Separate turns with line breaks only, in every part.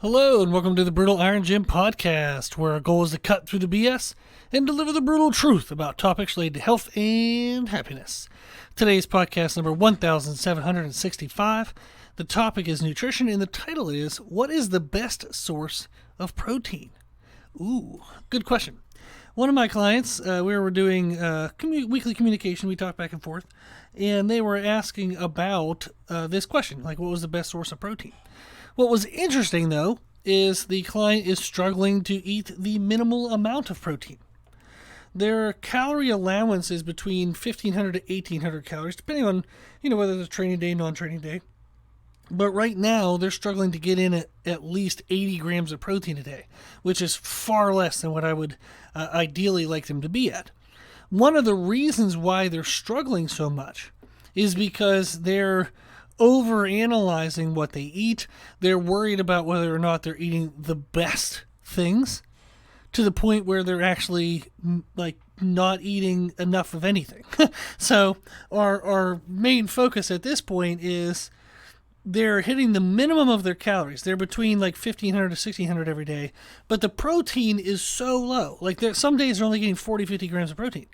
Hello, and welcome to the Brutal Iron Gym podcast, where our goal is to cut through the BS and deliver the brutal truth about topics related to health and happiness. Today's podcast number 1765. The topic is nutrition, and the title is, What is the best source of protein? Ooh, good question. One of my clients, we were doing weekly communication. We talked back and forth, and they were asking about this question, like what was the best source of protein? What was interesting, though, is the client is struggling to eat the minimal amount of protein. Their calorie allowance is between 1,500 to 1,800 calories, depending on whether it's a training day, non-training day. But right now, they're struggling to get in at least 80 grams of protein a day, which is far less than what I would ideally like them to be at. One of the reasons why they're struggling so much is because they're over-analyzing what they eat. They're worried about whether or not they're eating the best things, to the point where they're actually not eating enough of anything. So our main focus at this point is they're hitting the minimum of their calories. They're between 1,500 to 1,600 every day, but the protein is so low. Some days they're only getting 40, 50 grams of protein.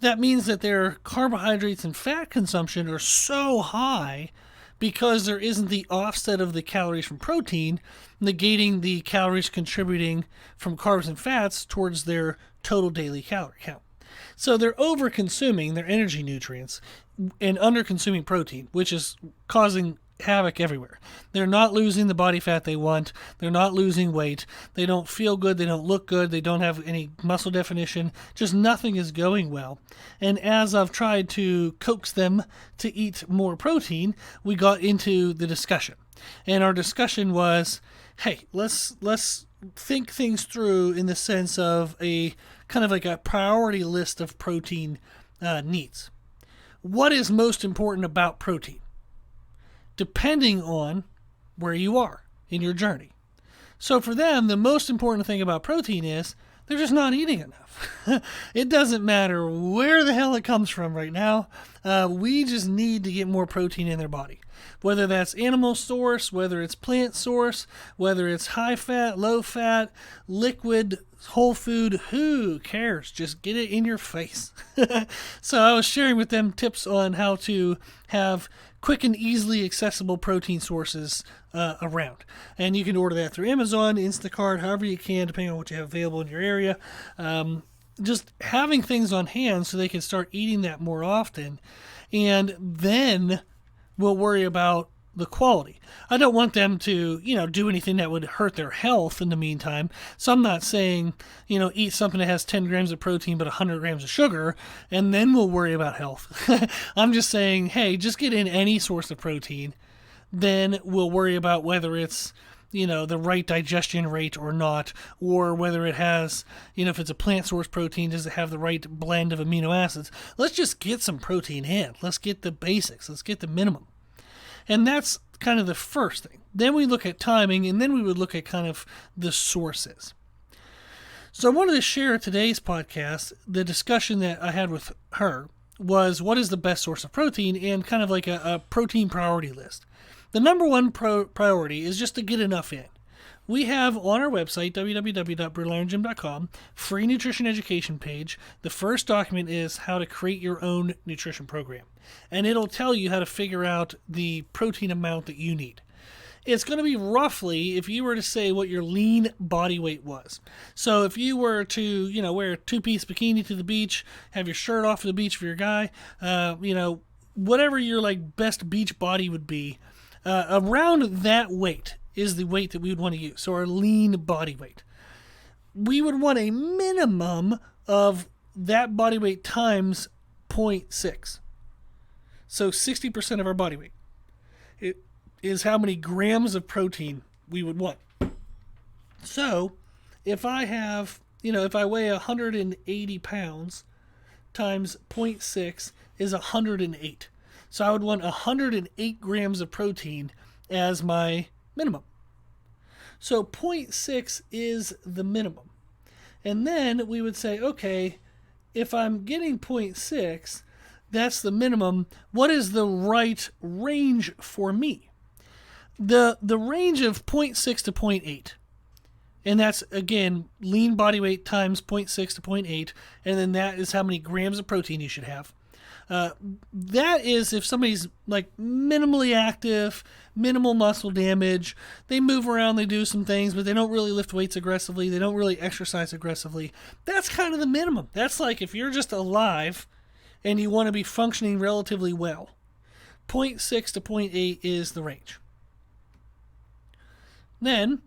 That means that their carbohydrates and fat consumption are so high because there isn't the offset of the calories from protein, negating the calories contributing from carbs and fats towards their total daily calorie count. So they're over-consuming their energy nutrients and under-consuming protein, which is causing havoc everywhere. They're not losing the body fat they want. They're not losing weight. They don't feel good. They don't look good. They don't have any muscle definition. Just nothing is going well. And as I've tried to coax them to eat more protein, we got into the discussion. And our discussion was, hey, let's think things through in the sense of a kind of like a priority list of protein needs. What is most important about protein? Depending on where you are in your journey. So for them, the most important thing about protein is they're just not eating enough. It doesn't matter where the hell it comes from right now. We just need to get more protein in their body. Whether that's animal source, whether it's plant source, whether it's high fat, low fat, liquid, whole food, who cares? Just get it in your face. So I was sharing with them tips on how to have quick and easily accessible protein sources around. And you can order that through Amazon, Instacart, however you can, depending on what you have available in your area. Just having things on hand so they can start eating that more often. And then we'll worry about the quality. I don't want them to, do anything that would hurt their health in the meantime. So I'm not saying, eat something that has 10 grams of protein but 100 grams of sugar, and then we'll worry about health. I'm just saying, hey, just get in any source of protein. Then we'll worry about whether it's, the right digestion rate or not, or whether it has, if it's a plant source protein, does it have the right blend of amino acids? Let's just get some protein in. Let's get the basics. Let's get the minimum. And that's kind of the first thing. Then we look at timing, and then we would look at kind of the sources. So I wanted to share today's podcast. The discussion that I had with her was what is the best source of protein, and kind of like a protein priority list. The number one priority is just to get enough in. We have on our website, www.brutalirongym.com, free nutrition education page. The first document is how to create your own nutrition program. And it'll tell you how to figure out the protein amount that you need. It's going to be roughly, if you were to say what your lean body weight was. So if you were to, wear a two-piece bikini to the beach, have your shirt off to the beach for your guy, whatever your best beach body would be, around that weight is the weight that we would want to use. So our lean body weight. We would want a minimum of that body weight times 0.6. So 60% of our body weight. It is how many grams of protein we would want. So if I have, if I weigh 180 pounds times 0.6 is 108. So I would want 108 grams of protein as my minimum. So 0.6 is the minimum. And then we would say, okay, if I'm getting 0.6, that's the minimum. What is the right range for me? The range of zero point 0.6 to zero point 0.8. And that's, again, lean body weight times 0.6 to 0.8. And then that is how many grams of protein you should have. That is if somebody's like minimally active, minimal muscle damage, they move around, they do some things, but they don't really lift weights aggressively, they don't really exercise aggressively. That's kind of the minimum. That's like if you're just alive and you want to be functioning relatively well. 0.6 to 0.8 is the range. Then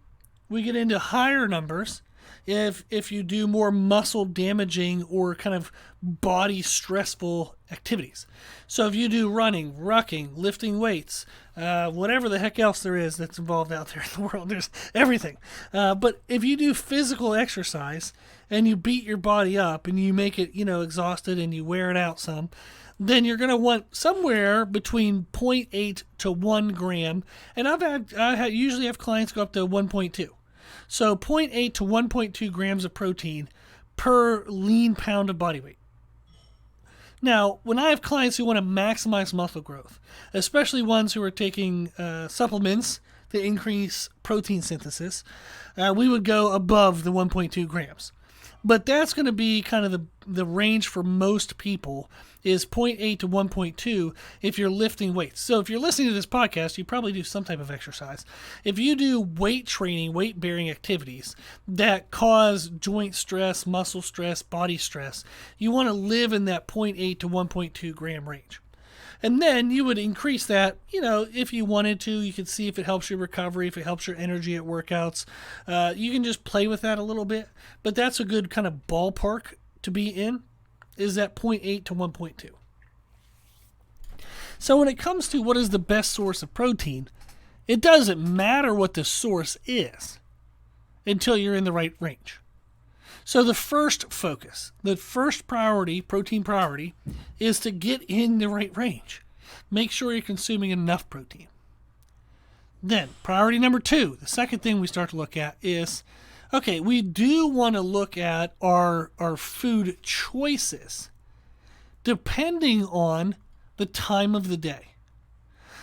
we get into higher numbers if you do more muscle damaging or kind of body stressful activities. So if you do running, rucking, lifting weights, whatever the heck else there is that's involved out there in the world, there's everything. But if you do physical exercise and you beat your body up and you make it, exhausted and you wear it out some, then you're going to want somewhere between 0.8 to 1 gram. And I usually have clients go up to 1.2. So 0.8 to 1.2 grams of protein per lean pound of body weight. Now, when I have clients who want to maximize muscle growth, especially ones who are taking supplements to increase protein synthesis, we would go above the 1.2 grams. But that's going to be kind of the range for most people is 0.8 to 1.2 if you're lifting weights. So if you're listening to this podcast, you probably do some type of exercise. If you do weight training, weight-bearing activities that cause joint stress, muscle stress, body stress, you want to live in that 0.8 to 1.2 gram range. And then you would increase that, if you wanted to. You could see if it helps your recovery, if it helps your energy at workouts. You can just play with that a little bit. But that's a good kind of ballpark to be in, is that 0.8 to 1.2. So when it comes to what is the best source of protein, it doesn't matter what the source is until you're in the right range. So the first focus, the first priority, protein priority, is to get in the right range. Make sure you're consuming enough protein. Then, priority number 2, the second thing we start to look at is, okay, we do want to look at our food choices depending on the time of the day.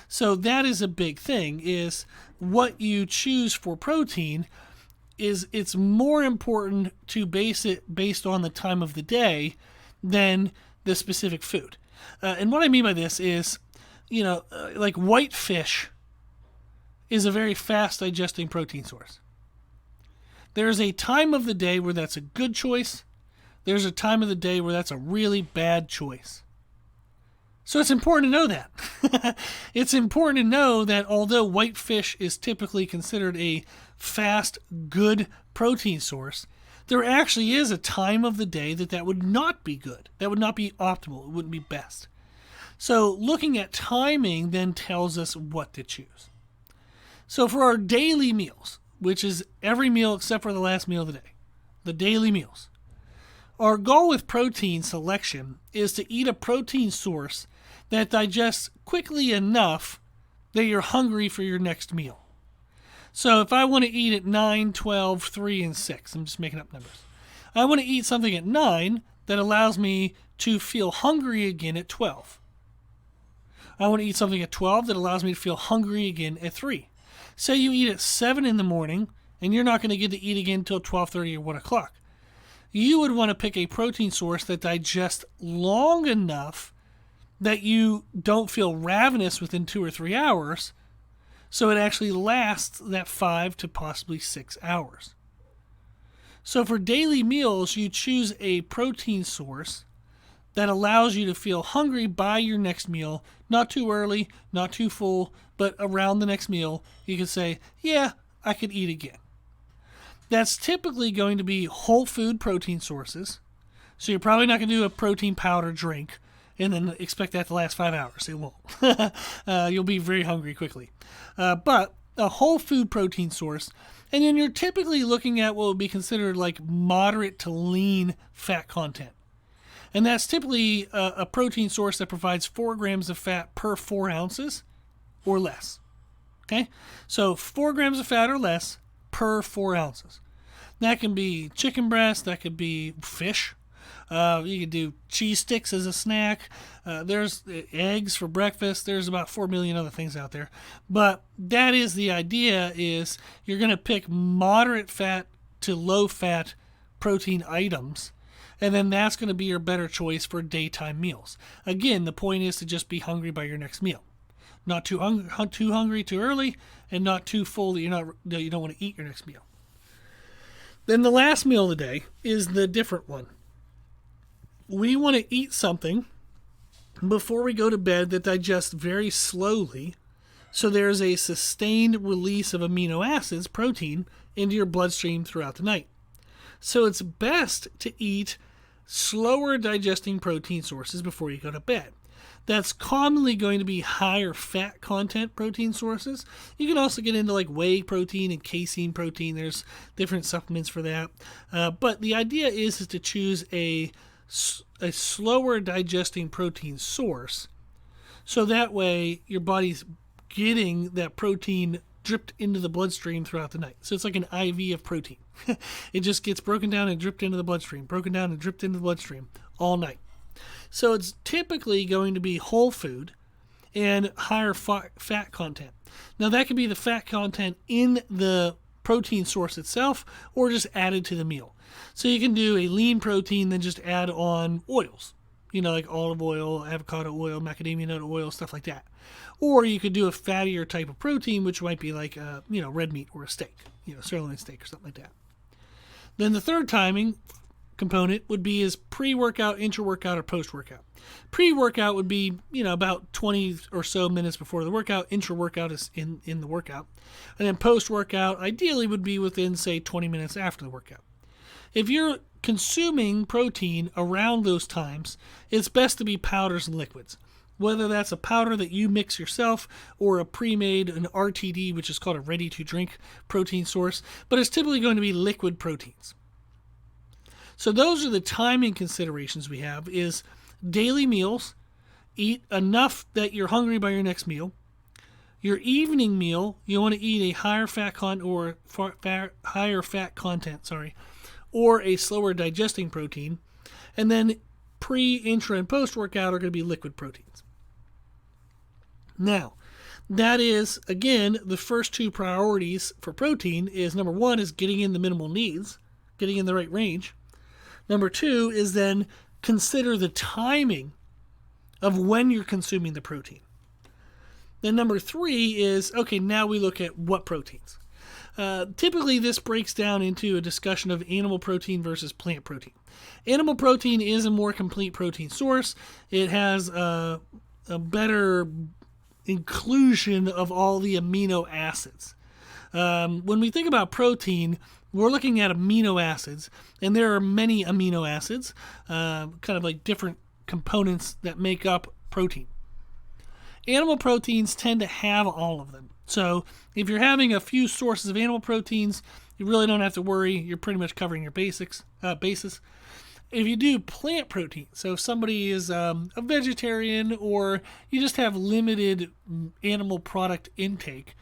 So that is a big thing, is what you choose for protein is it's more important to base it based on the time of the day than the specific food. And what I mean by this is, like white fish is a very fast digesting protein source. There's a time of the day where that's a good choice. There's a time of the day where that's a really bad choice. So it's important to know that. It's important to know that although white fish is typically considered a fast, good protein source, there actually is a time of the day that would not be good. That would not be optimal. It wouldn't be best. So looking at timing then tells us what to choose. So for our daily meals, which is every meal except for the last meal of the day, the daily meals, our goal with protein selection is to eat a protein source that digests quickly enough that you're hungry for your next meal. So if I want to eat at 9, 12, 3, and 6, I'm just making up numbers. I want to eat something at 9 that allows me to feel hungry again at 12. I want to eat something at 12 that allows me to feel hungry again at 3. Say you eat at 7 in the morning and you're not going to get to eat again until 12:30 or 1 o'clock. You would want to pick a protein source that digests long enough that you don't feel ravenous within 2 or 3 hours, so it actually lasts that 5 to possibly 6 hours. So for daily meals, you choose a protein source that allows you to feel hungry by your next meal, not too early, not too full, but around the next meal, you can say, yeah, I could eat again. That's typically going to be whole food protein sources. So you're probably not going to do a protein powder drink and then expect that to last 5 hours. It won't. You'll be very hungry quickly. But a whole food protein source, and then you're typically looking at what would be considered like moderate to lean fat content. And that's typically a protein source that provides 4 grams of fat per 4 ounces or less. Okay? So 4 grams of fat or less per 4 ounces. That can be chicken breast, that could be fish, You can do cheese sticks as a snack. There's eggs for breakfast. There's about 4 million other things out there. But that is the idea, is you're going to pick moderate fat to low fat protein items, and then that's going to be your better choice for daytime meals. Again, the point is to just be hungry by your next meal. Not too hungry too early, and not too full that you don't want to eat your next meal. Then the last meal of the day is the different one. We want to eat something before we go to bed that digests very slowly, so there's a sustained release of amino acids, protein, into your bloodstream throughout the night. So it's best to eat slower digesting protein sources before you go to bed. That's commonly going to be higher fat content protein sources. You can also get into like whey protein and casein protein. There's different supplements for that. But the idea is to choose a slower digesting protein source, so that way your body's getting that protein dripped into the bloodstream throughout the night. So it's like an IV of protein. It just gets broken down and dripped into the bloodstream, broken down and dripped into the bloodstream all night. So it's typically going to be whole food and higher fat content. Now that could be the fat content in the protein source itself, or just added to the meal. So you can do a lean protein, then just add on oils, like olive oil, avocado oil, macadamia nut oil, stuff like that. Or you could do a fattier type of protein, which might be like red meat or a steak, sirloin steak or something like that. Then the third timing component would be is pre-workout, intra-workout, or post-workout. Pre-workout would be, about 20 or so minutes before the workout. Intra-workout is in the workout. And then post-workout ideally would be within, say, 20 minutes after the workout. If you're consuming protein around those times, it's best to be powders and liquids. Whether that's a powder that you mix yourself or a pre-made, an RTD, which is called a ready-to-drink protein source, but it's typically going to be liquid proteins. So those are the timing considerations we have, is daily meals, eat enough that you're hungry by your next meal. Your evening meal, you want to eat a higher fat content, or a slower digesting protein. And then pre, intra, and post-workout are going to be liquid proteins. Now, that is, again, the first two priorities for protein is, number one is getting in the minimal needs, getting in the right range. Number two is then consider the timing of when you're consuming the protein. Then number three is, okay, now we look at what proteins. Typically, this breaks down into a discussion of animal protein versus plant protein. Animal protein is a more complete protein source. It has a better inclusion of all the amino acids. When we think about protein, we're looking at amino acids, and there are many amino acids, kind of like different components that make up protein. Animal proteins tend to have all of them. So if you're having a few sources of animal proteins, you really don't have to worry. You're pretty much covering your bases. If you do plant protein, so if somebody is a vegetarian or you just have limited animal product intake,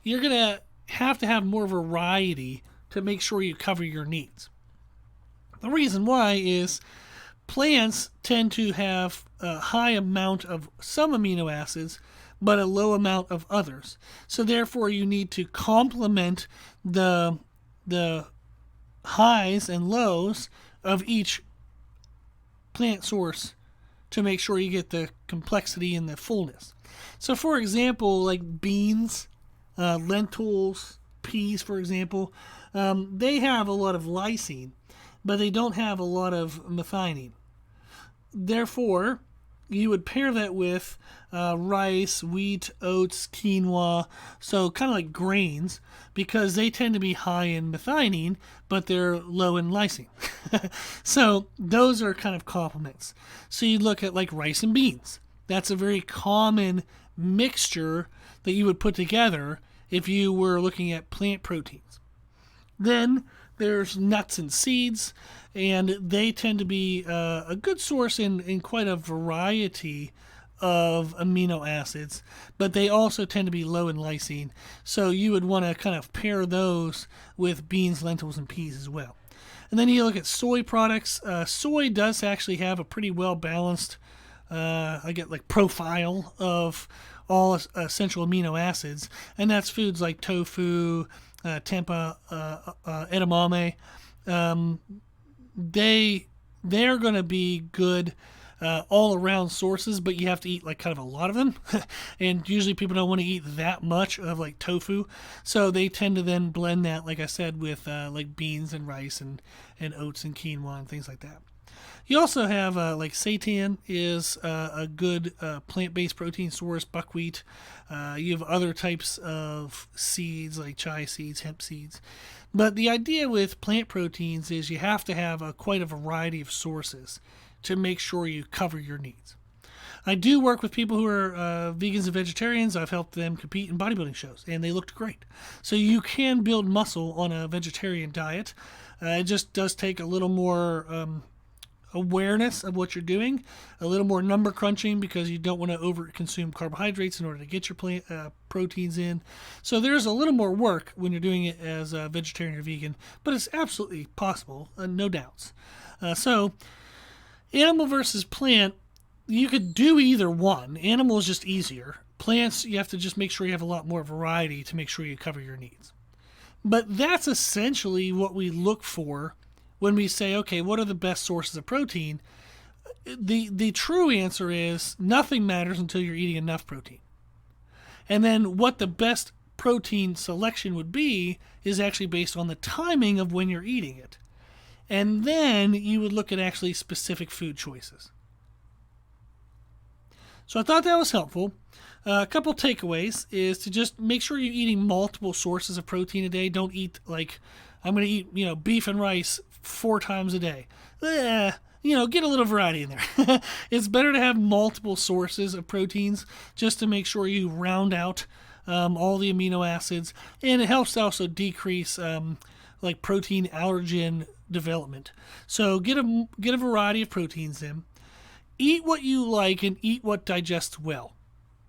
you're going to have more variety to make sure you cover your needs. The reason why is plants tend to have a high amount of some amino acids, but a low amount of others. So therefore, you need to complement the highs and lows of each plant source to make sure you get the complexity and the fullness. So for example, like beans, lentils, peas, for example, they have a lot of lysine, but they don't have a lot of methionine. Therefore, you would pair that with rice, wheat, oats, quinoa, so kind of like grains, because they tend to be high in methionine, but they're low in lysine. So those are kind of complements. So you look at like rice and beans. That's a very common mixture that you would put together if you were looking at plant proteins. Then there's nuts and seeds, and they tend to be a good source in quite a variety of amino acids, but they also tend to be low in lysine. So you would want to kind of pair those with beans, lentils, and peas as well. And then you look at soy products. Soy does actually have a pretty well balanced, I get like profile of all essential amino acids, and that's foods like tofu, tempeh, edamame. They're going to be good all around sources, but you have to eat like kind of a lot of them. And usually people don't want to eat that much of like tofu, so they tend to then blend that, like I said, with like beans and rice and oats and quinoa and things like that. You also have like seitan is a good plant-based protein source, buckwheat. You have other types of seeds like chia seeds, hemp seeds. But the idea with plant proteins is you have to have quite a variety of sources to make sure you cover your needs. I do work with people who are vegans and vegetarians. I've helped them compete in bodybuilding shows, and they looked great. So you can build muscle on a vegetarian diet. It just does take a little more awareness of what you're doing, a little more number crunching, because you don't want to over consume carbohydrates in order to get your plant proteins in. So there's a little more work when you're doing it as a vegetarian or vegan, but it's absolutely possible, no doubts. So animal versus plant, you could do either one. Animal is just easier. Plants, you have to just make sure you have a lot more variety to make sure you cover your needs. But that's essentially what we look for when we say, okay, what are the best sources of protein? The true answer is nothing matters until you're eating enough protein. And then what the best protein selection would be is actually based on the timing of when you're eating it. And then you would look at actually specific food choices. So I thought that was helpful. A couple takeaways is to just make sure you're eating multiple sources of protein a day. Don't eat like, I'm going to eat, beef and rice 4 times a day. Get a little variety in there. It's better to have multiple sources of proteins just to make sure you round out all the amino acids. And it helps to also decrease like protein allergen development. So get a variety of proteins in. Eat what you like and eat what digests well.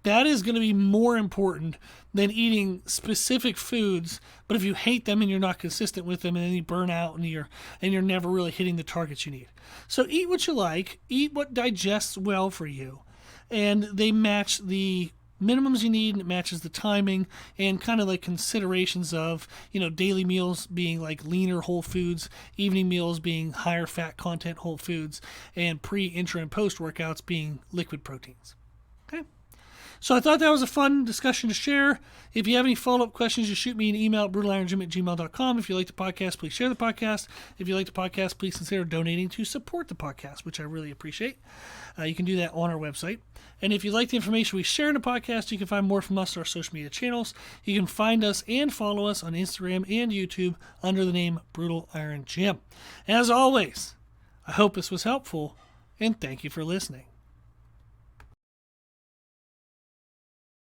That is going to be more important than eating specific foods, but if you hate them and you're not consistent with them, and then you burn out and you're never really hitting the targets you need. So eat what you like, eat what digests well for you, and they match the minimums you need, and it matches the timing and kind of like considerations of, daily meals being like leaner whole foods, evening meals being higher fat content whole foods, and pre, intra, and post workouts being liquid proteins. Okay. So I thought that was a fun discussion to share. If you have any follow-up questions, just shoot me an email at brutalirongym@gmail.com. If you like the podcast, please share the podcast. If you like the podcast, please consider donating to support the podcast, which I really appreciate. You can do that on our website. And if you like the information we share in the podcast, you can find more from us on our social media channels. You can find us and follow us on Instagram and YouTube under the name Brutal Iron Gym. As always, I hope this was helpful, and thank you for listening.